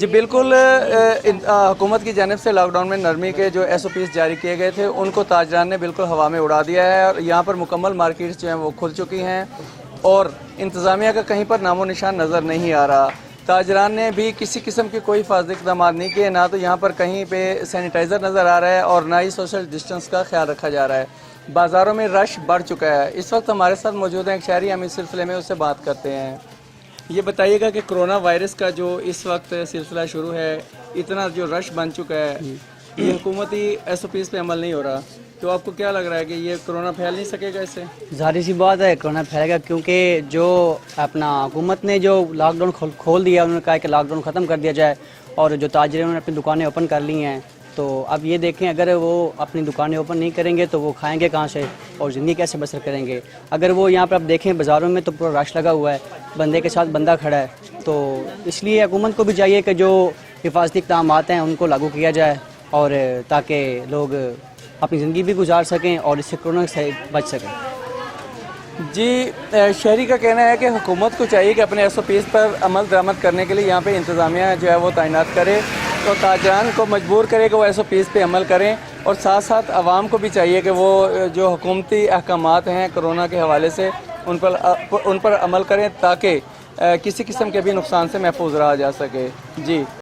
جی بالکل، حکومت کی جانب سے لاک ڈاؤن میں نرمی کے جو SOPs جاری کیے گئے تھے ان کو تاجران نے بالکل ہوا میں اڑا دیا ہے، اور یہاں پر مکمل مارکیٹس جو ہیں وہ کھل چکی ہیں اور انتظامیہ کا کہیں پر نام و نشان نظر نہیں آ رہا۔ تاجران نے بھی کسی قسم کے کوئی حفاظتی اقدامات نہیں کیے، نہ تو یہاں پر کہیں پہ سینیٹائزر نظر آ رہا ہے اور نہ ہی سوشل ڈسٹنس کا خیال رکھا جا رہا ہے۔ بازاروں میں رش بڑھ چکا ہے۔ اس وقت ہمارے ساتھ موجود ہیں ایک شہری، ہم اس سلسلے میں اس سے بات کرتے ہیں۔ یہ بتائیے گا کہ کرونا وائرس کا جو اس وقت سلسلہ شروع ہے، اتنا جو رش بن چکا ہے، یہ حکومتی SOPs پہ عمل نہیں ہو رہا، تو آپ کو کیا لگ رہا ہے کہ یہ کرونا پھیل نہیں سکے گا اس سے؟ ظاہر سی بات ہے کرونا پھیلے گا، کیونکہ جو اپنا حکومت نے جو لاک ڈاؤن کھول دیا، انہوں نے کہا کہ لاک ڈاؤن ختم کر دیا جائے، اور جو تاجر ہیں انہوں نے اپنی دکانیں اوپن کر لی ہیں۔ تو اب یہ دیکھیں، اگر وہ اپنی دکانیں اوپن نہیں کریں گے تو وہ کھائیں گے کہاں سے اور زندگی کیسے بسر کریں گے؟ اگر وہ یہاں پر آپ دیکھیں بازاروں میں تو پورا رش لگا ہوا ہے، بندے کے ساتھ بندہ کھڑا ہے۔ تو اس لیے حکومت کو بھی چاہیے کہ جو حفاظتی اقدامات ہیں ان کو لاگو کیا جائے، اور تاکہ لوگ اپنی زندگی بھی گزار سکیں اور اس سے کرونا سے بچ سکیں۔ جی، شہری کا کہنا ہے کہ حکومت کو چاہیے کہ اپنے SOPs پر عمل درآمد کرنے کے لیے یہاں پہ انتظامیہ جو ہے وہ تعینات کرے، تو تاجران کو مجبور کرے کہ وہ SOPs پہ عمل کریں، اور ساتھ ساتھ عوام کو بھی چاہیے کہ وہ جو حکومتی احکامات ہیں کرونا کے حوالے سے ان پر عمل کریں، تاکہ کسی قسم کے بھی نقصان سے محفوظ رہا جا سکے۔ جی